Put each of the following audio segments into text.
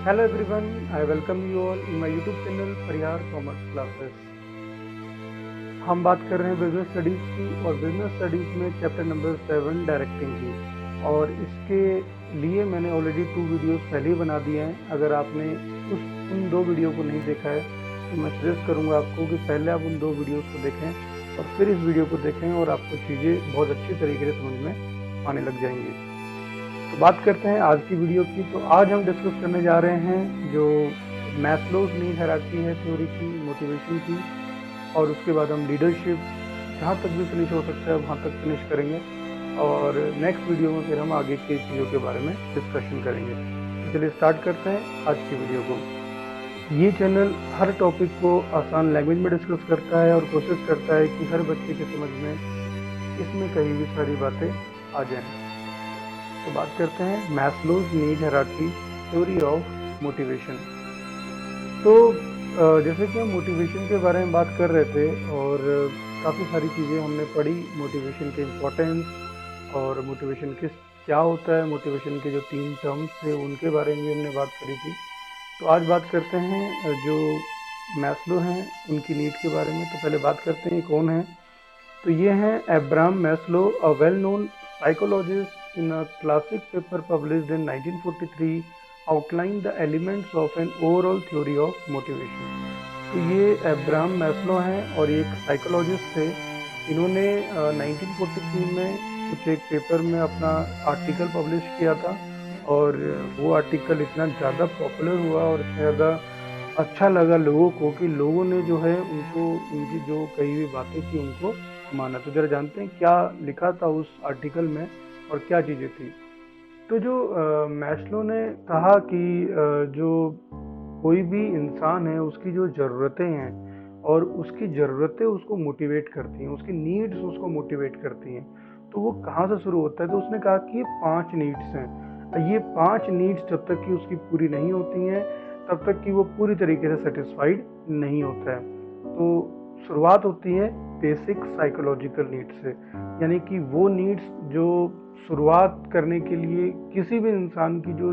Hello everyone, I welcome you all in my YouTube channel Parihar commerce classes. हम बात कर रहे हैं बिजनेस स्टडीज़ की और बिजनेस स्टडीज़ में चैप्टर नंबर 7 डायरेक्टिंग की। और इसके लिए मैंने ऑलरेडी 2 वीडियोस पहले ही बना दिए हैं। अगर आपने उन 2 वीडियो को नहीं देखा है तो मैं सजेस्ट करूंगा आपको कि पहले आप उन 2 वीडियोस को देखें और फिर इस वीडियो को देखें और आपको चीज़ें बहुत अच्छी तरीके से समझ में आने लग जाएंगी। तो बात करते हैं आज की वीडियो की। तो आज हम डिस्कस करने जा रहे हैं जो मैस्लोज नीड हायरार्की है थ्योरी की, मोटिवेशन की, और उसके बाद हम लीडरशिप जहाँ तक भी फिनिश हो सकता है वहाँ तक फिनिश करेंगे और नेक्स्ट वीडियो में फिर हम आगे की चीज़ों के बारे में डिस्कशन करेंगे। तो चलिए स्टार्ट करते हैं आज की वीडियो को। ये चैनल हर टॉपिक को आसान लैंग्वेज में डिस्कस करता है और कोशिश करता है कि हर बच्चे के समझ में इसमें कहीं भी सारी बातें आ जाएं। तो बात करते हैं Maslow's need hierarchy theory of motivation. तो जैसे कि हम मोटिवेशन के बारे में बात कर रहे थे और काफ़ी सारी चीज़ें हमने पढ़ी, मोटिवेशन के इम्पोर्टेंस और मोटिवेशन क्या होता है, मोटिवेशन के जो 3 टर्म्स थे उनके बारे में हमने बात करी थी। तो आज बात करते हैं जो मैस्लो हैं उनकी नीड के बारे में। तो पहले बात करते हैं कौन है। तो ये हैं Abraham Maslow, a well known psychologist in a classic paper published in 1943 outline the elements of an overall theory of motivation. तो ये एब्राहम मैस्लो हैं और एक साइकोलॉजिस्ट थे। इन्होंने 1943 में कुछ एक पेपर में अपना आर्टिकल पब्लिश किया था और वो आर्टिकल इतना ज़्यादा पॉपुलर हुआ और इतना ज़्यादा अच्छा लगा लोगों को कि लोगों ने जो है उनको उनकी जो कही हुई बातें थी उनको माना। तो जरा जानते हैं क्या लिखा था उस आर्टिकल में और क्या चीज़ें थी। तो जो मैस्लो ने कहा कि जो कोई भी इंसान है उसकी जो ज़रूरतें हैं और उसकी ज़रूरतें उसको मोटिवेट करती हैं, उसकी नीड्स उसको मोटिवेट करती हैं। तो वो कहाँ से शुरू होता है? तो उसने कहा कि ये 5 नीड्स हैं। ये 5 नीड्स जब तक कि उसकी पूरी नहीं होती हैं तब तक कि वो पूरी तरीके से सेटिस्फाइड नहीं होता है। तो शुरुआत होती है बेसिक साइकोलॉजिकल नीड्स से, यानी कि वो नीड्स जो शुरुआत करने के लिए किसी भी इंसान की जो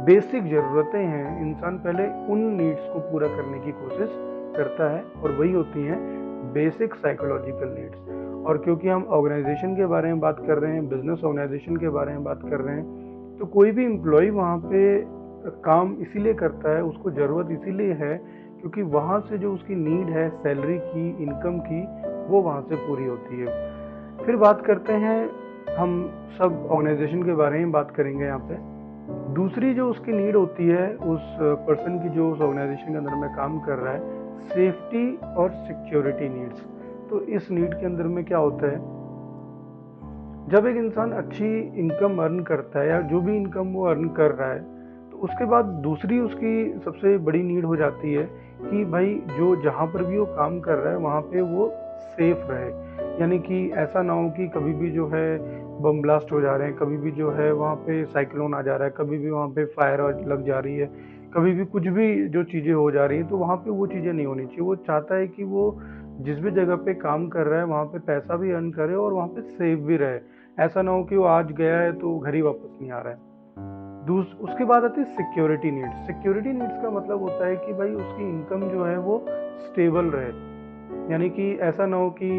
बेसिक ज़रूरतें हैं, इंसान पहले उन नीड्स को पूरा करने की कोशिश करता है और वही होती हैं बेसिक साइकोलॉजिकल नीड्स। और क्योंकि हम ऑर्गेनाइजेशन के बारे में बात कर रहे हैं, बिजनेस ऑर्गेनाइजेशन के बारे में बात कर रहे हैं, तो कोई भी एम्प्लॉय वहाँ पे काम इसीलिए करता है, उसको ज़रूरत इसीलिए है क्योंकि वहाँ से जो उसकी नीड है सैलरी की, इनकम की, वो वहाँ से पूरी होती है। फिर बात करते हैं हम सब ऑर्गेनाइजेशन के बारे में बात करेंगे यहाँ पे। दूसरी जो उसकी नीड होती है उस पर्सन की जो उस ऑर्गेनाइजेशन के अंदर में काम कर रहा है, सेफ्टी और सिक्योरिटी नीड्स। तो इस नीड के अंदर में क्या होता है, जब एक इंसान अच्छी इनकम अर्न करता है या जो भी इनकम वो अर्न कर रहा है तो उसके बाद दूसरी उसकी सबसे बड़ी नीड हो जाती है कि भाई जो जहाँ पर भी वो काम कर रहा है वहाँ पे वो सेफ रहे। यानी कि ऐसा ना हो कि कभी भी जो है बम ब्लास्ट हो जा रहे हैं, कभी भी जो है वहाँ पे साइक्लोन आ जा रहा है, कभी भी वहाँ पे फायर लग जा रही है, कभी भी कुछ भी जो चीज़ें हो जा रही हैं, तो वहाँ पे वो चीज़ें नहीं होनी चाहिए। वो चाहता है कि वो जिस भी जगह पे काम कर रहा है वहाँ पे पैसा भी अर्न करे और वहाँ पे सेफ भी रहे। ऐसा ना हो कि वो आज गया है तो घर ही वापस नहीं आ रहा है। उसके बाद आती है सिक्योरिटी नीड्स। सिक्योरिटी नीड्स का मतलब होता है कि भाई उसकी इनकम जो है वो स्टेबल रहे। यानी कि ऐसा ना हो कि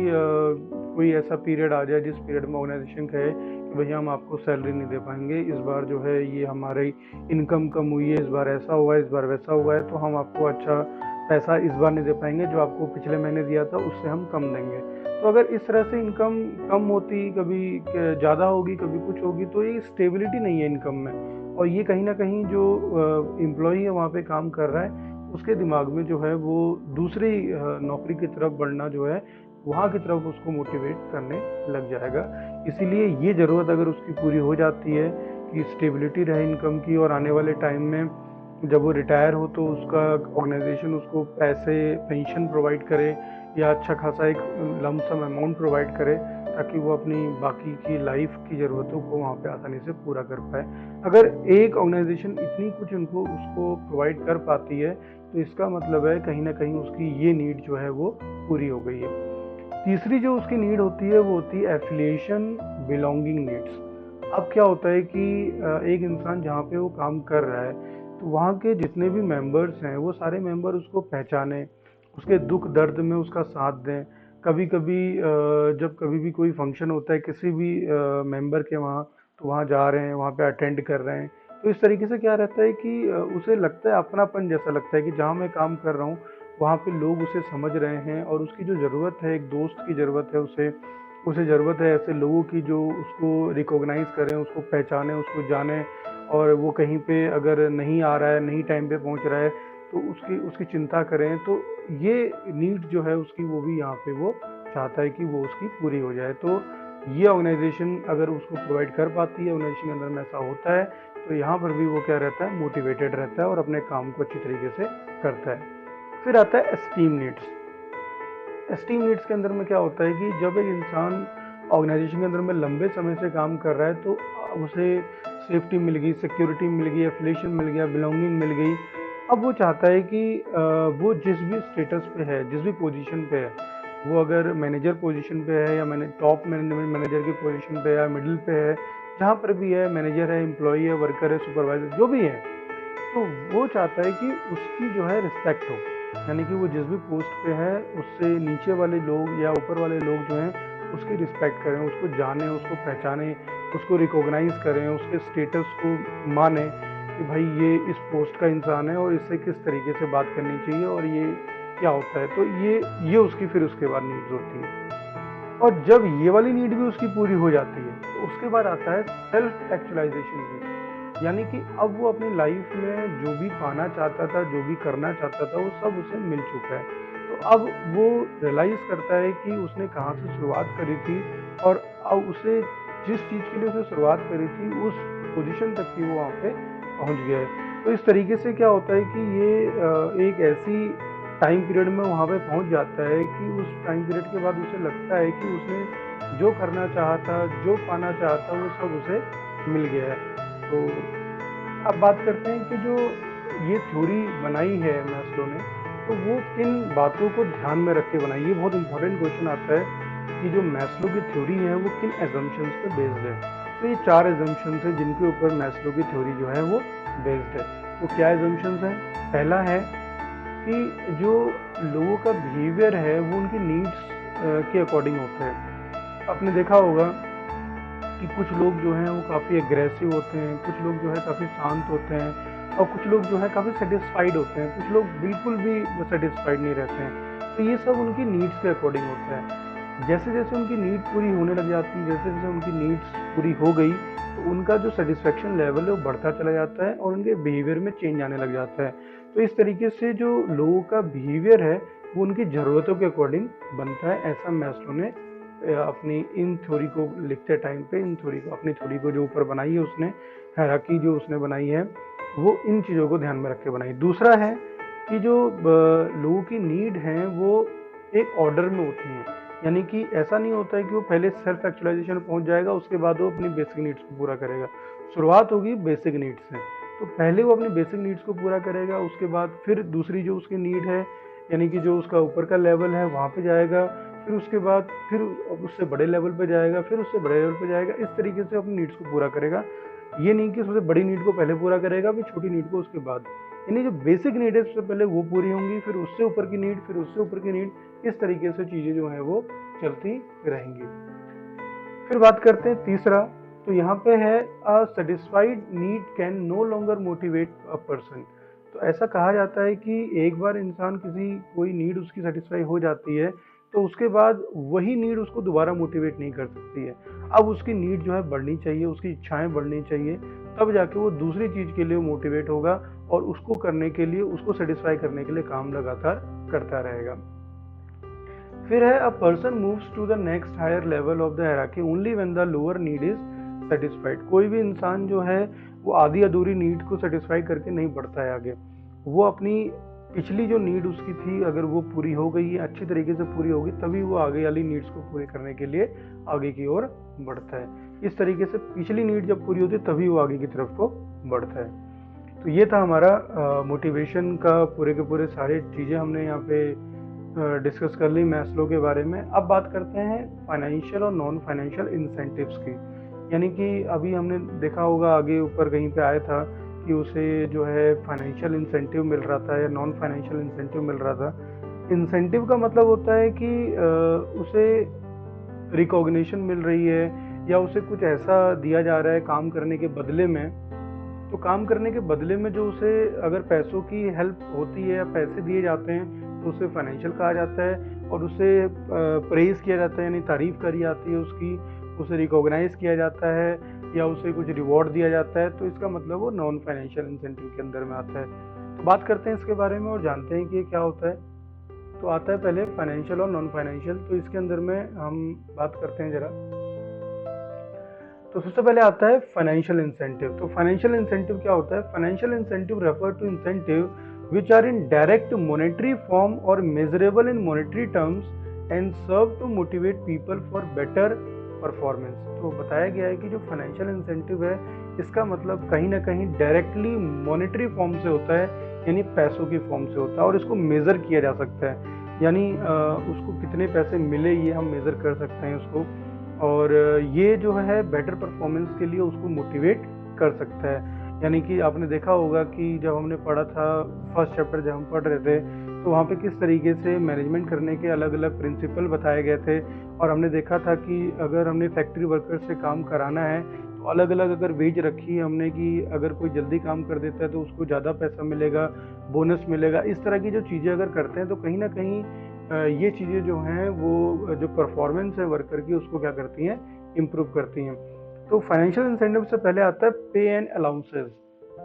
कोई ऐसा पीरियड आ जाए जिस पीरियड में ऑर्गेनाइजेशन कहे कि भैया हम आपको सैलरी नहीं दे पाएंगे, इस बार जो है ये हमारी इनकम कम हुई है, इस बार ऐसा हुआ है, इस बार वैसा हुआ है, तो हम आपको अच्छा पैसा इस बार नहीं दे पाएंगे, जो आपको पिछले महीने दिया था उससे हम कम देंगे। तो अगर इस तरह से इनकम कम होती, कभी ज़्यादा होगी, कभी कुछ होगी, तो ये स्टेबिलिटी नहीं है इनकम में। और ये कहीं ना कहीं जो एम्प्लॉई है वहाँ पे काम कर रहा है उसके दिमाग में जो है वो दूसरी नौकरी की तरफ बढ़ना जो है वहाँ की तरफ उसको मोटिवेट करने लग जाएगा। इसीलिए ये ज़रूरत अगर उसकी पूरी हो जाती है कि स्टेबिलिटी रहे इनकम की और आने वाले टाइम में जब वो रिटायर हो तो उसका ऑर्गेनाइजेशन उसको पैसे पेंशन प्रोवाइड करे या अच्छा खासा एक लमसम अमाउंट प्रोवाइड करे ताकि वो अपनी बाकी की लाइफ की ज़रूरतों को वहाँ पे आसानी से पूरा कर पाए। अगर एक ऑर्गेनाइजेशन इतनी कुछ उनको उसको प्रोवाइड कर पाती है तो इसका मतलब है कहीं ना कहीं उसकी ये नीड जो है वो पूरी हो गई है। तीसरी जो उसकी नीड होती है वो होती है एफिलिएशन बिलोंगिंग नीड्स। अब क्या होता है कि एक इंसान जहाँ पे वो काम कर रहा है तो तो वहाँ के जितने भी मेंबर्स हैं वो सारे मेंबर उसको पहचाने, उसके दुख दर्द में उसका साथ दें। कभी कभी जब कभी भी कोई फंक्शन होता है किसी भी मेंबर के वहाँ, तो वहाँ जा रहे हैं, वहाँ पे अटेंड कर रहे हैं, तो इस तरीके से क्या रहता है कि उसे लगता है, अपनापन जैसा लगता है कि जहाँ मैं काम कर रहा हूँ वहाँ पे लोग उसे समझ रहे हैं और उसकी जो ज़रूरत है, एक दोस्त की ज़रूरत है उसे, उसे ज़रूरत है ऐसे लोगों की जो उसको रिकॉग्नाइज करें, उसको पहचानें, उसको जानें। और वो कहीं पे अगर नहीं आ रहा है, नहीं टाइम पे पहुंच रहा है, तो उसकी उसकी चिंता करें। तो ये नीड जो है उसकी, वो भी यहाँ पे वो चाहता है कि वो उसकी पूरी हो जाए। तो ये ऑर्गेनाइजेशन अगर उसको प्रोवाइड कर पाती है, ऑर्गेनाइजेशन के अंदर में ऐसा होता है, तो यहाँ पर भी वो क्या रहता है, मोटिवेटेड रहता है और अपने काम को अच्छी तरीके से करता है। फिर आता है एस्टीम नीड्स। एस्टीम नीड्स के अंदर में क्या होता है कि जब एक इंसान ऑर्गेनाइजेशन के अंदर में लंबे समय से काम कर रहा है, तो उसे सेफ्टी मिल गई, सिक्योरिटी मिल गई, एफिलिएशन मिल गया, बिलोंगिंग मिल गई। अब वो चाहता है कि वो जिस भी स्टेटस पे है, जिस भी पोजीशन पे है, वो अगर मैनेजर पोजीशन पे है या टॉप मैनेजमेंट मैनेजर की पोजीशन पे है या मिडिल पे है, जहाँ पर भी है, मैनेजर है, एम्प्लॉई है, वर्कर है, सुपरवाइजर जो भी है, तो वो चाहता है कि उसकी जो है रिस्पेक्ट हो। यानी कि वो जिस भी पोस्ट पे है, उससे नीचे वाले लोग या ऊपर वाले लोग जो हैं उसकी रिस्पेक्ट करें, उसको जानें, उसको पहचानें, उसको रिकॉग्नाइज करें, उसके स्टेटस को माने कि भाई ये इस पोस्ट का इंसान है और इससे किस तरीके से बात करनी चाहिए और ये क्या होता है। तो ये उसकी फिर उसके बाद नीड्स होती है। और जब ये वाली नीड भी उसकी पूरी हो जाती है, तो उसके बाद आता है सेल्फ एक्चुअलाइजेशन नीड। यानी कि अब वो अपनी लाइफ में जो भी पाना चाहता था, जो भी करना चाहता था, वो सब उसे मिल चुका है। तो अब वो रियलाइज करता है कि उसने कहाँ से शुरुआत करी थी और अब उसे जिस चीज़ के लिए उसने शुरुआत करी थी उस पोजीशन तक की वो वहाँ पे पहुँच गया है। तो इस तरीके से क्या होता है कि ये एक ऐसी टाइम पीरियड में वहाँ पे पहुँच जाता है कि उस टाइम पीरियड के बाद उसे लगता है कि उसने जो करना चाहता, जो पाना चाहता, वो सब उसे मिल गया है। तो अब बात करते हैं कि जो ये थ्योरी बनाई है मैस्लो ने, तो वो किन बातों को ध्यान में रख के बनाई। ये बहुत इंपॉर्टेंट क्वेश्चन आता है कि जो मैस्लो की थ्योरी है वो किन एजम्पशंस पे बेस्ड है। तो ये 4 एजम्पशंस हैं जिनके ऊपर मैस्लो की थ्योरी जो है वो बेस्ड है। तो क्या एजम्पशंस हैं? पहला है कि जो लोगों का बिहेवियर है वो उनकी नीड्स के अकॉर्डिंग होता है। आपने देखा होगा कि कुछ लोग जो हैं वो काफ़ी एग्रेसिव होते हैं, कुछ लोग जो है काफ़ी शांत होते हैं और कुछ लोग जो है काफ़ी सेटिस्फाइड होते हैं, कुछ लोग बिल्कुल भी सेटिस्फाइड नहीं रहते हैं। तो ये सब उनकी नीड्स के अकॉर्डिंग होता है। जैसे जैसे उनकी नीड पूरी होने लग जाती है, जैसे जैसे उनकी नीड्स पूरी हो गई, तो उनका जो सेटिस्फेक्शन लेवल है वो बढ़ता चला जाता है और उनके बिहेवियर में चेंज आने लग जाता है। तो इस तरीके से जो लोगों का बिहेवियर है वो उनकी ज़रूरतों के अकॉर्डिंग बनता है। ऐसा मैस्लो ने अपनी इन थ्योरी को लिखते टाइम पे, इन थ्योरी को, अपनी थ्योरी को जो ऊपर बनाई है उसने, हायरार्की जो उसने बनाई है, वो इन चीज़ों को ध्यान में रख के बनाई। दूसरा है कि जो लोगों की नीड है वो एक ऑर्डर में होती हैं। यानी कि ऐसा नहीं होता है कि वो पहले सेल्फ एक्चुअलाइजेशन पहुंच जाएगा, उसके बाद वो अपनी बेसिक नीड्स को पूरा करेगा। शुरुआत होगी बेसिक नीड्स से, तो पहले वो अपनी बेसिक नीड्स को पूरा करेगा, उसके बाद फिर दूसरी जो उसकी नीड है, यानी कि जो उसका ऊपर का लेवल है वहाँ पे जाएगा, फिर उसके बाद फिर उससे बड़े लेवल पे जाएगा, फिर उससे बड़े लेवल पे जाएगा। इस तरीके से अपनी नीड्स को पूरा करेगा। ये नहीं कि सबसे बड़ी नीड को पहले पूरा करेगा, फिर छोटी नीड को उसके बाद। यानी जो बेसिक नीड है सबसे पहले वो पूरी होंगी, फिर उससे ऊपर की नीड, फिर उससे ऊपर की नीड। इस तरीके से चीज़ें जो हैं वो चलती रहेंगी। फिर बात करते हैं तीसरा। तो यहाँ पे है a satisfied need can no longer motivate a person. तो ऐसा कहा जाता है कि एक बार इंसान कोई नीड उसकी सेटिस्फाई हो जाती है, तो उसके बाद वही नीड उसको दोबारा मोटिवेट नहीं कर सकती है। अब उसकी नीड जो है बढ़नी चाहिए, उसकी इच्छाएं बढ़नी चाहिए, तब जाके वो दूसरी चीज़ के लिए मोटिवेट होगा और उसको करने के लिए, उसको सेटिस्फाई करने के लिए काम लगातार करता रहेगा। फिर है a person moves to the next higher level of the hierarchy only when the lower need is satisfied. कोई भी इंसान जो है वो आधी अधूरी नीड को सेटिस्फाई करके नहीं बढ़ता है आगे। वो अपनी पिछली जो नीड उसकी थी, अगर वो पूरी हो गई है, अच्छी तरीके से पूरी होगी, तभी वो आगे वाली नीड्स को पूरी करने के लिए आगे की ओर बढ़ता है। इस तरीके से पिछली नीड जब पूरी होती है तभी वो आगे की तरफ को बढ़ता है। तो ये था हमारा मोटिवेशन का पूरे के पूरे सारे चीज़ें हमने यहाँ पे डिस्कस कर ली मैस्लो के बारे में। अब बात करते हैं फाइनेंशियल और नॉन फाइनेंशियल इंसेंटिव्स की। यानी कि अभी हमने देखा होगा, आगे ऊपर कहीं पे आया था कि उसे जो है फाइनेंशियल इंसेंटिव मिल रहा था या नॉन फाइनेंशियल इंसेंटिव मिल रहा था। इंसेंटिव का मतलब होता है कि उसे रिकॉग्निशन मिल रही है या उसे कुछ ऐसा दिया जा रहा है काम करने के बदले में। तो काम करने के बदले में जो उसे अगर पैसों की हेल्प होती है या पैसे दिए जाते हैं तो उसे फाइनेंशियल कहा जाता है, और उसे प्रेज़ किया जाता है, यानी तारीफ़ करी जाती है उसकी, उसे रिकॉग्नाइज़ किया जाता है या उसे कुछ रिवॉर्ड दिया जाता है, तो इसका मतलब वो नॉन फाइनेंशियल इंसेंटिव के अंदर में आता है। तो बात करते हैं इसके बारे में और जानते हैं कि ये क्या होता है। तो आता है पहले फाइनेंशियल और नॉन फाइनेंशियल, तो इसके अंदर में हम बात करते हैं ज़रा। तो सबसे पहले आता है फाइनेंशियल इंसेंटिव। तो फाइनेंशियल इंसेंटिव क्या होता है? Financial incentive refer to incentive which are in direct monetary form or measurable in monetary terms and serve to motivate people for better performance। तो बताया गया है कि जो फाइनेंशियल इंसेंटिव है इसका मतलब कहीं ना कहीं डायरेक्टली मॉनेटरी फॉर्म से होता है, यानी पैसों की फॉर्म से होता है, और इसको मेज़र किया जा सकता है, यानी उसको कितने पैसे मिले ये हम मेज़र कर सकते हैं उसको, और ये जो है बेटर परफॉर्मेंस के लिए उसको मोटिवेट कर सकता है। यानी कि आपने देखा होगा कि जब हमने पढ़ा था फर्स्ट चैप्टर जब हम पढ़ रहे थे तो वहाँ पे किस तरीके से मैनेजमेंट करने के अलग अलग प्रिंसिपल बताए गए थे, और हमने देखा था कि अगर हमने फैक्ट्री वर्कर से काम कराना है तो अलग अलग अगर वेज रखी है हमने कि अगर कोई जल्दी काम कर देता है तो उसको ज़्यादा पैसा मिलेगा, बोनस मिलेगा। इस तरह की जो चीज़ें अगर करते हैं तो कहीं ना कहीं ये चीज़ें जो हैं वो जो परफॉर्मेंस है वर्कर की उसको क्या करती हैं, इम्प्रूव करती हैं। तो फाइनेंशियल इंसेंटिव से पहले आता है पे एंड अलाउंसेस।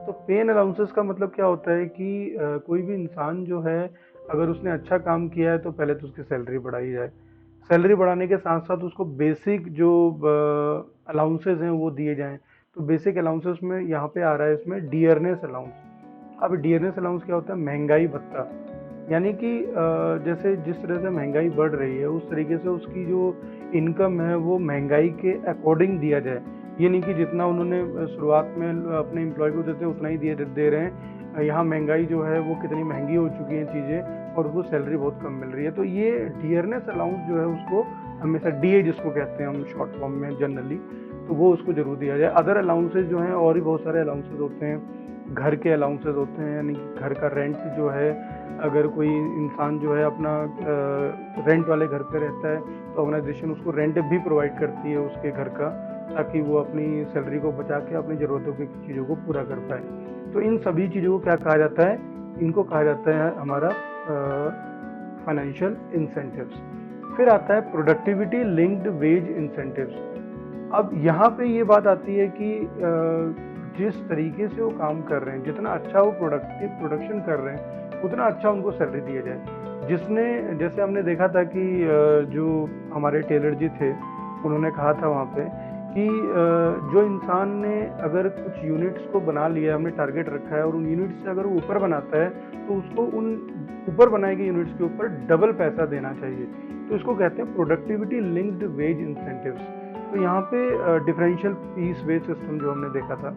तो पे एंड अलाउंसेस का मतलब क्या होता है कि कोई भी इंसान जो है अगर उसने अच्छा काम किया है तो पहले तो उसकी सैलरी बढ़ाई जाए, सैलरी बढ़ाने के साथ साथ उसको बेसिक जो अलाउंसेस हैं वो दिए जाएं। तो बेसिक अलाउंसेस में यहाँ पे आ रहा है इसमें डियरनेस अलाउंस। अब डियरनेस अलाउंस क्या होता है? महंगाई भत्ता। यानी कि जैसे जिस तरह से महंगाई बढ़ रही है उस तरीके से उसकी जो इनकम है वो महंगाई के अकॉर्डिंग दिया जाए। ये नहीं कि जितना उन्होंने शुरुआत में अपने एम्प्लॉय को देते उतना ही दे रहे हैं। यहाँ महंगाई जो है वो कितनी महंगी हो चुकी हैं चीज़ें और उसको सैलरी बहुत कम मिल रही है। तो ये डियरनेस अलाउंस जो है उसको हमेशा डीए जिसको कहते हैं हम शॉर्ट फॉर्म में जनरली, तो वो उसको जरूर दिया जाए। अदर अलाउंसेज जो हैं और भी बहुत सारे अलाउंसेज होते हैं, घर के अलाउंसेज होते हैं, यानी घर का रेंट जो है अगर कोई इंसान जो है अपना रेंट वाले घर पे रहता है तो ऑर्गेनाइजेशन उसको रेंट भी प्रोवाइड करती है उसके घर का, ताकि वो अपनी सैलरी को बचा के अपनी ज़रूरतों की चीज़ों को पूरा कर पाए। तो इन सभी चीज़ों को क्या कहा जाता है? इनको कहा जाता है हमारा फाइनेंशियल इंसेंटिव्स। फिर आता है प्रोडक्टिविटी लिंक्ड वेज इंसेंटिव्स। अब यहाँ पे ये बात आती है कि जिस तरीके से वो काम कर रहे हैं, जितना अच्छा वो प्रोडक्शन कर रहे हैं उतना अच्छा उनको सैलरी दिया जाए। जिसने जैसे हमने देखा था कि जो हमारे टेलर जी थे उन्होंने कहा था वहाँ पे कि जो इंसान ने अगर कुछ यूनिट्स को बना लिया, हमने टारगेट रखा है और उन यूनिट्स से अगर वो ऊपर बनाता है तो उसको उन ऊपर बनाए गए यूनिट्स के ऊपर डबल पैसा देना चाहिए। तो इसको कहते हैं प्रोडक्टिविटी लिंक्ड वेज इंसेंटिव्स। तो यहाँ पे डिफरेंशियल पीस वेज सिस्टम जो हमने देखा था,